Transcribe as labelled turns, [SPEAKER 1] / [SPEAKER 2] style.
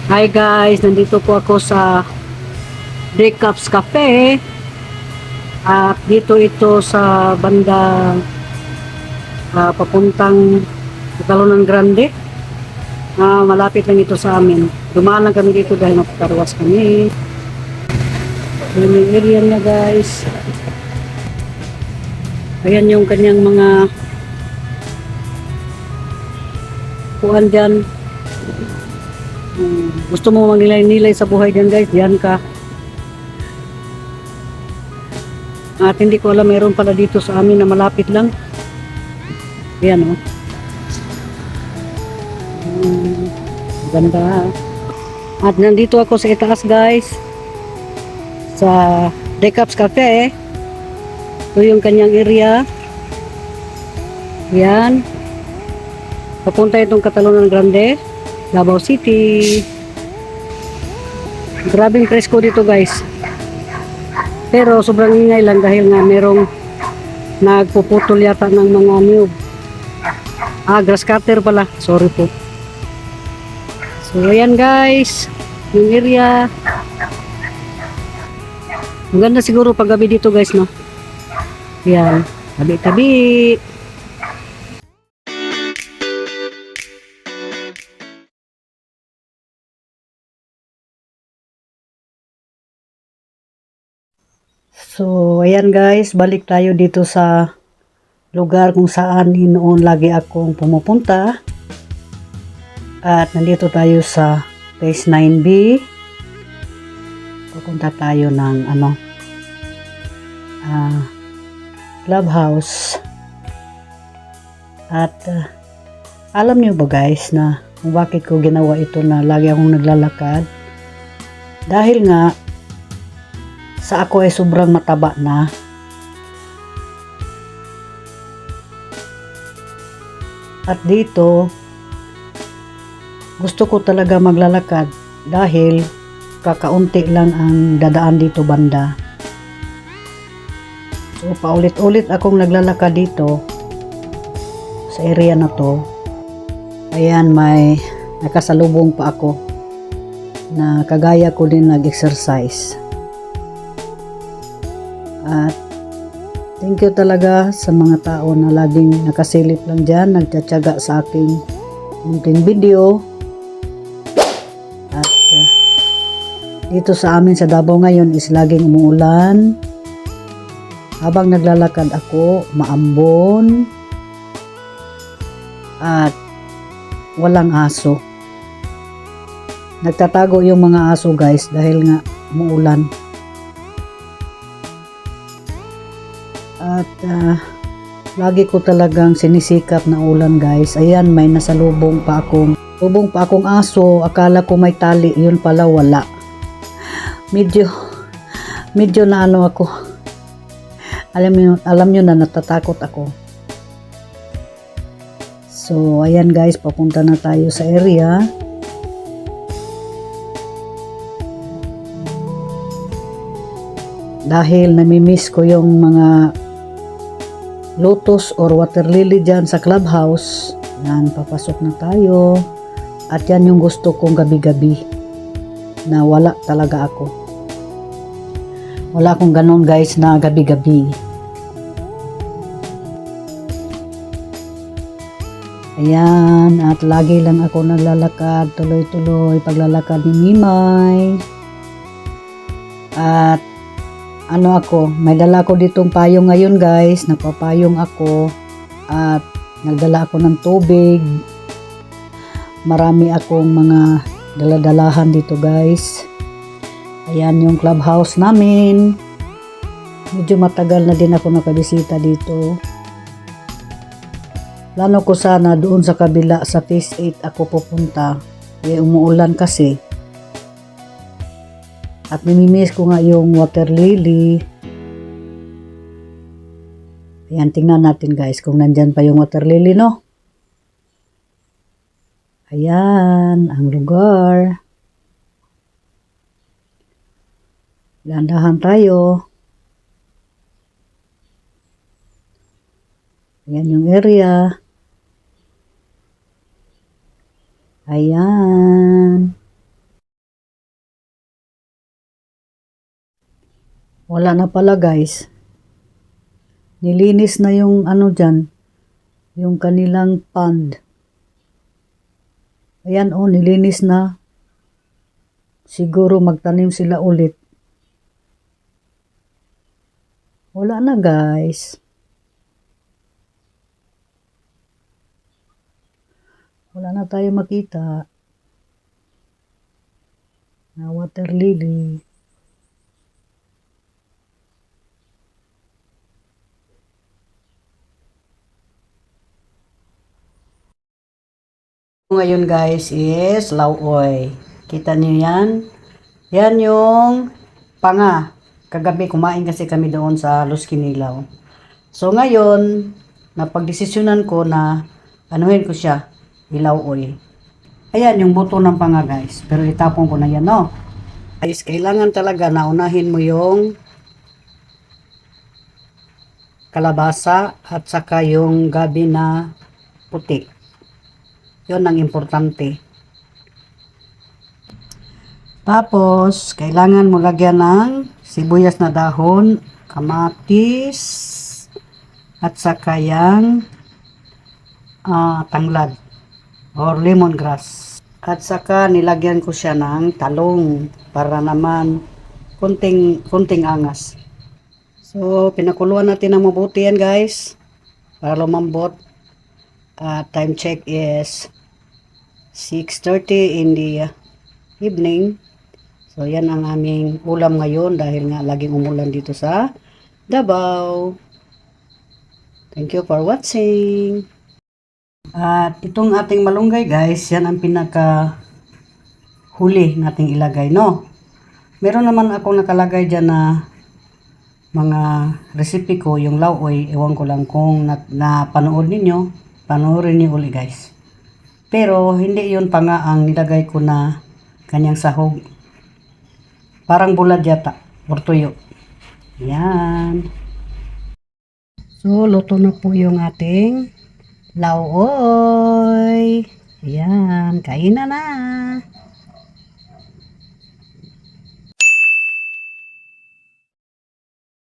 [SPEAKER 1] Hi guys, nandito po ako sa Breakups Cafe. At dito ito sa banda papuntang Catalonan Grande. Malapit lang ito sa amin. Dumaan lang kami dito dahil magpaparwas kami. Ayan yung area niya guys. Ayan yung kanyang mga kuhan dyan. Gusto mo magnilay-nilay sa buhay dyan guys, diyan ka. At hindi ko alam, mayroon pala dito sa amin na malapit lang. Ayan o. Ganda. At nandito ako sa itaas guys. Sa Breakups Cafe. Ito yung kanyang area. Ayan. Papunta itong Catalonan Grande, Davao City. Grabing presko dito guys. Pero sobrang ingay lang dahil nga merong nagpuputol yata ng mga niyog. Grass cutter pala. Sorry po. So ayan guys, yung area. Maganda siguro pag gabi dito guys, no? Ayan, tabi-tabi. So ayan guys, balik tayo dito sa lugar kung saan noon lagi akong pumupunta. At nandito tayo sa Phase 9B. Pupunta tayo ng clubhouse. At alam niyo ba guys na kung bakit ko ginawa ito na lagi akong naglalakad? Dahil nga sa ako ay sobrang mataba na. At dito gusto ko talaga maglalakad dahil kakaunti lang ang dadaan dito banda. So paulit-ulit akong naglalakad dito sa area na to. Ayan, may nakasalubong pa ako na kagaya ko din nag-exercise. At thank you talaga sa mga tao na laging nakasilip lang dyan, nagtsatsaga sa aking munting video. At dito sa amin sa Davao ngayon is laging umuulan. Habang naglalakad ako, maambon. At walang aso. Nagtatago yung mga aso guys dahil nga umuulan. At lagi ko talagang sinisikap na ulan guys. Ayan, may nasalubong pa akong aso. Akala ko may tali, yun pala wala. Medyo na ako. Alam nyo na natatakot ako. So ayan guys, papunta na tayo sa area. Dahil namimiss ko yung mga lotus or water lily dyan sa clubhouse. Yan, papasok na tayo. At yan yung gusto kong gabi-gabi na wala talaga ako. Wala akong ganon guys na gabi-gabi. Ayan, at lagi lang ako naglalakad, tuloy-tuloy paglalakad ni Mimay. At may dala ko ditong payong ngayon guys, nagpapayong ako at nagdala ako ng tubig. Marami akong mga daladalahan dito guys. Ayan yung clubhouse namin. Medyo matagal na din ako nakabisita dito. Plano ko sana doon sa kabila sa Phase 8 ako pupunta. Umuulan kasi. At namimiss ko nga yung water lily. Ayan, tingnan natin guys kung nandyan pa yung water lily, no? Ayan, ang lugar. Dahan-dahan tayo. Ayan yung area. Ayan. Wala na pala guys. Nilinis na yung ano dyan, yung kanilang pond. Ayan oh, nilinis na. Siguro magtanim sila ulit. Wala na guys. Wala na tayo makita na water lily. Ngayon guys is lauoy. Kita niyo yan? Yan yung panga. Kagabi kumain kasi kami doon sa Los Quinilaw. So ngayon, napagdesisyonan ko na anuhin ko siya, ilauoy. Ayan yung buto ng panga guys. Pero itapon ko na yan no. Guys, kailangan talaga na unahin mo yung kalabasa at saka yung gabi na puti. Yun ang importante. Tapos, kailangan mo lagyan ng sibuyas na dahon, kamatis, at saka yung tanglad or lemongrass. At saka nilagyan ko siya ng talong para naman kunting angas. So, pinakuluan natin ng mabuti yan guys para lumambot. Time check is 6:30 in the evening. So, yan ang aming ulam ngayon dahil nga laging umulan dito sa Davao. Thank you for watching. At itong ating malunggay guys, yan ang pinaka huli nating ilagay, no? Meron naman akong nakalagay dyan na mga recipe ko, yung lauoy, ewan ko lang kung napanood ninyo, panoorin niyo uli guys. Pero hindi yun pa nga ang nilagay ko na kanyang sahog. Parang bulad yata, or tuyo. Yan. So, luto na po yung ating lauoy. Yan, kainan na.